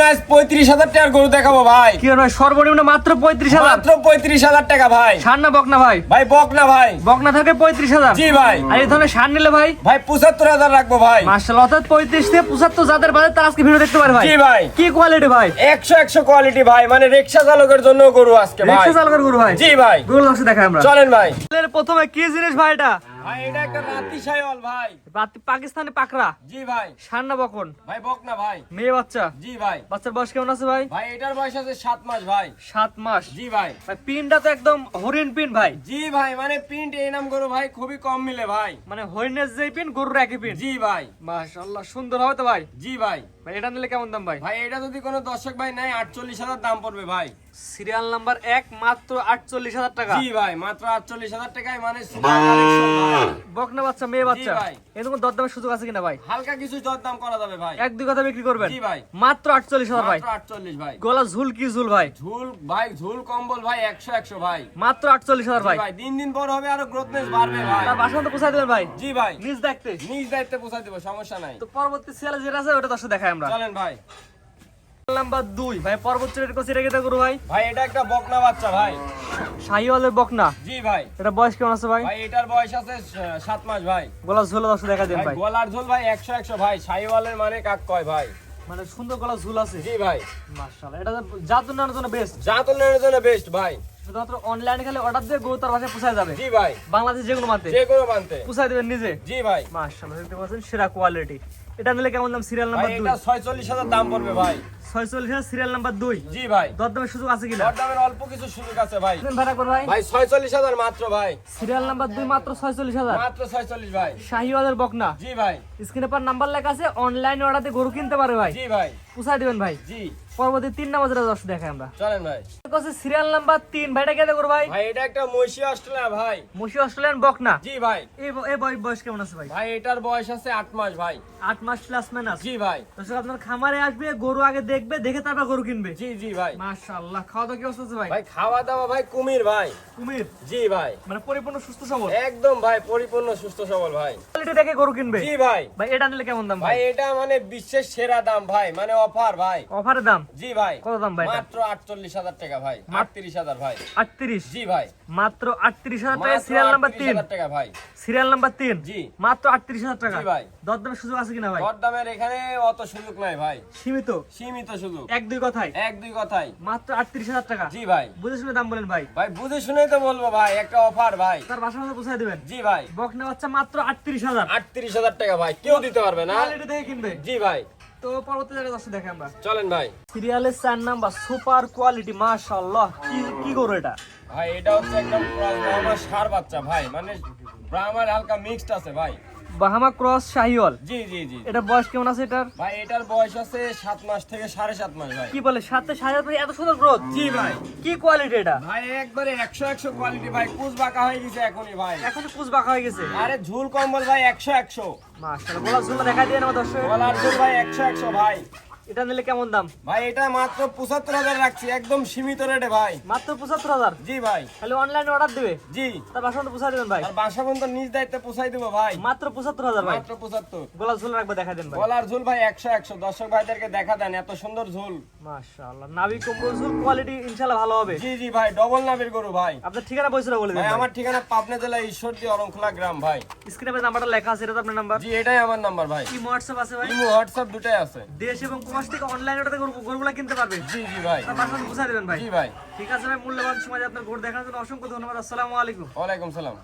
35,000 টাকার গরু দেখাবো ভাই। কি ভাই সর্বনিম্ন মাত্র 35,000? মাত্র 35,000 টাকা ভাই। ষাঁড় না বকনা ভাই? ভাই বকনা ভাই। বকনা থাকে 35,000? জি ভাই। আর এই ধরনের ষাঁড় নিলে ভাই? ভাই 75,000 রাখবো ভাই। মাশাআল্লাহ, অর্থাৎ 35 থেকে 75 যাদের বাজেট তারা আজকে ভিডিও দেখতে পারে ভাই। জি ভাই। কি কোয়ালিটি ভাই? 100 কোয়ালিটি ভাই, মানে রিকশা চালকের জন্য গরু আজকে ভাই। রিকশা চালকের গরু ভাই? জি ভাই। গরু দর্শক দেখাই আমরা। চলেন ভাই। প্রথমে কি জিনিস ভাই এটা? ভাই এটা একটা রাতি শাইওয়াল ভাই। পাকিস্তানি পাকড়া? জি ভাই। ষাঁড় না বকন? ভাই বকনা ভাই। মেয়ে বাচ্চা? জি ভাই। বাচ্চার বয়স কেমন আছে ভাই? ভাই এটার বয়স আছে 7 মাস ভাই। 7 মাস? জি ভাই। ভাই পিনটা তো একদম হরিণ পিন ভাই। জি ভাই, মানে প্রিন্ট এই নাম গরু ভাই খুবই কম মিলে ভাই। মানে হরিণের যে পিন গরুর একই পিন? জি ভাই। মাশাআল্লাহ, সুন্দর হবে তো ভাই? জি ভাই। ভাই এটা নিলে কেমন দাম ভাই? ভাই এটা যদি কোনো দর্শক ভাই নেয় 48,000 দাম পড়বে ভাই। সিরিয়াল নাম্বার 1 মাত্র 48,000 টাকা? জি ভাই, মাত্র 48,000 টাকায়, মানে সুপার কালেকশন ভাই। বকনা বাচ্চা, মেয়ে বাচ্চা? জি ভাই। এরকম দরদামের সুযোগ আছে কিনা ভাই? হালকা কিছু দরদাম করা যাবে ভাই। এক দুই কথা বিক্রি করবেন? জি ভাই। মাত্র 48,000 ভাই? মাত্র 48 ভাই। গলা ঝুল কি ঝুল ভাই? ঝুল ভাই, ঝুল কম্বল ভাই 100 ভাই। মাত্র 48,000 জি ভাই? ভাই, দিন দিন বড় হবে, আরো গ্রোথনেস বাড়বে ভাই। তার বাসা মতো পৌঁছায় দেবেন ভাই? জি ভাই। নিজ দেখতে? নিজ দায়িত্বে পৌঁছাই দেব, সমস্যা নাই। তো পরবর্তী সিরিয়ালে যেটা আছে ওটা দর্শক দেখাই আমরা। চলেন ভাই। নাম্বার 2 ভাই, পরবর্তী রেট কত রেখে করু ভাই? ভাই এটা একটা বকনা বাচ্চা ভাই। শাহিওয়ালের বকনা? জি ভাই। এটা বয়স কেমন আছে ভাই? ভাই এটার বয়স আছে 7 মাস ভাই। গলা ঝুল দর্শক দেখা দেন ভাই ভাই। গলার ঝোল ভাই 100 ভাই। শাহিওয়ালের মানে কাক কয় ভাই। মানে সুন্দর গলা ঝুল আছে? জি ভাই। মাশাআল্লাহ, এটা জাত উন্নয়নের জন্য বেস্ট? জাত উন্নয়নের জন্য বেস্ট ভাই। শুধুমাত্র অনলাইনে খালি অর্ডার দিয়ে গরু তার বাসায় পৌঁছায় যাবে? জি ভাই। বাংলাদেশ যে কোনো মানতে যে কোনো বানতে পৌঁছায় দেবেন নিজে? জি ভাই। মাশাআল্লাহ, দেখতে পাচ্ছেন সেরা কোয়ালিটি। এটা নিলে কেমন দাম? সিরিয়াল ভাই নাম্বার 2? এটা 46,000 দাম পড়বে ভাই। 46,000 সিরিয়াল নাম্বার 2? জি ভাই। দরদামের সুযোগ আছে কিনা? দরদামের অল্প কিছু সুযোগ আছে ভাই। ভাড়া কর ভাই? ভাই 46,000 মাত্র ভাই। সিরিয়াল নাম্বার 2 মাত্র 46,000? মাত্র 46 ভাই। শাহিওয়ালের বকনা? জি ভাই। স্ক্রিনে পর নাম্বার লেখা আছে, অনলাইনে অর্ডার দিয়ে গরু কিনতে পারে ভাই? জি ভাই। পৌঁছায় দিবেন ভাই? জি। পরবর্তী 3 নাম্বার যেটা দর্শক দেখাই আমরা। চলেন ভাই। সিরিয়াল নাম্বার 3 ভাইটা কেটে করো ভাই? ভাই এটা একটা মহিষী অস্ট্রেলিয়া ভাই। মুশি অস্ট্রেলিয়ান বকনা? জি ভাই। এই বয়স কেমন আছে ভাই? ভাই এটার বয়স আছে 8 মাস ভাই। 8 মাস প্লাস মাইনাস? জি ভাই। দর্শক আপনার খামারে আসবে, গরু আগে দেখবে, দেখে তারপর গরু কিনবে? জি জি ভাই। মাশাআল্লাহ, খাওয়া দাওয়া কি অবস্থা আছে ভাই? ভাই খাওয়া দাওয়া ভাই কুমির ভাই। কুমির? জি ভাই। মানে পরিপূর্ণ সুস্থ সবল? একদম ভাই, পরিপূর্ণ সুস্থ সবল ভাই। কোয়ালিটি দেখে গরু কিনবে? জি ভাই। ভাই এটা নিলে কেমন দাম ভাই ভাই? এটা মানে বিশ্বের সেরা দাম ভাই, মানে অফার ভাই। অফারের দাম? জি ভাই। কত দাম ভাই এটা? মাত্র 48,000 টাকা ভাই। 38,000 ভাই। 38? জি ভাই। মাত্র 38,000 টাকা? মাত্র সিরিয়াল নাম্বার 3? 38,000 টাকা ভাই। Serial number 3? জি। মাত্র 38,000 টাকা? জি ভাই। দরদামের সুযোগ আছে কিনা ভাই? দরদামের এখানে অত সুযোগ নাই ভাই। সীমিত? সীমিত সুযোগ। এক দুই কথায়? এক দুই কথাই। মাত্র 38,000 টাকা? জি ভাই। বুঝে শুনে দাম বলেন ভাই? ভাই বুঝে শুনেই তো বলবো ভাই, একটা অফার ভাই। তার বাসার মধ্যে পৌঁছায় দিবেন? জি ভাই। বকনা বাচ্চা মাত্র 38,000? 38,000 টাকা ভাই, কেউ দিতে পারবে না। কোয়ালিটি দেখে কিনবে? জি ভাই। তো পরবর্তী জায়গায় দর্শক দেখে আমরা। চলেন ভাই। সিরিয়ালের 4 নাম্বার সুপার কোয়ালিটি, মাশাআল্লাহ, কি গরু এটা? ভাই এটা হচ্ছে একদম ব্রাহ্মা ষাঁড় বাচ্চা ভাই, মানে ব্রাহ্মার হালকা মিক্সড আছে ভাই। বাহামা ক্রস শাহিওয়াল? জি জি জি। এটা বয়স কেমন আছে এটার? ভাই এটার বয়স আছে 7 মাস থেকে 7.5 মাস ভাই। কি বলে, সাথে শাহিওয়াল এত সুন্দর গ্রোথ? জি ভাই। কি কোয়ালিটি এটা? ভাই একবারে 100 কোয়ালিটি ভাই, কুচ বাঁকা হয়ে গেছে এখনই ভাই। এখন কুচ বাঁকা হয়ে গেছে? আরে ঝুল কম্বল ভাই 100। মাশাআল্লাহ, গলা ঝুলা দেখা দিয়ে আমার দর্শক। গলার ঝুল ভাই 100 ভাই। এটা নিলে কেমন দাম? ভাই এটা মাত্র 75,000 রাখছি, একদম সীমিত রেটে ভাই। মাত্র 75,000? জি ভাই। খালি অনলাইনে অর্ডার দিবে? জি। তার বাসা মতো পৌঁছায় দিবেন ভাই? আর বাসা পর্যন্ত নিজ দায়িত্বে পৌঁছাই দেবো ভাই। মাত্র 75,000 ভাই? মাত্র 75। গলা ঝুলা রাখবে, দেখা দেন ভাই? গলার ঝুল ভাই 100। দর্শক ভাইদেরকে দেখা দেন, এত সুন্দর ঝুল। মাশাআল্লাহ, নাভি কম্বল ঝুল কোয়ালিটি ইনশাআল্লাহ ভালো হবে? জি জি ভাই, ডবল নামের গরু ভাই। আপনার ঠিকানা পয়সা বলে ভাই দেন আমার ঠিকানা পাবনা জেলা ঈশ্বরদী অরংখোলা গ্রাম ভাই। স্ক্রিনে নাম্বারটা লেখা আছে, এটা তো আপনার নাম্বার? জি এটাই আমার নাম্বার ভাই। কি হোয়াটসঅ্যাপ আছে ভাই? ইমো হোয়াটসঅ্যাপ দুটাই আছে। দেশ এবং প্রবাস থেকে অনলাইনে ওটাতে গরুগুলা কিনতে পারবে? জি জি ভাই। তার বাসা পৌঁছায় দিবেন ভাই? জি ভাই। ঠিক আছে ভাই, মূল্যবান সময় দিয়ে আপনার গরু দেখানোর জন্য অসংখ্য ধন্যবাদ। আসসালামু আলাইকুম। ওয়ালাইকুম সালাম।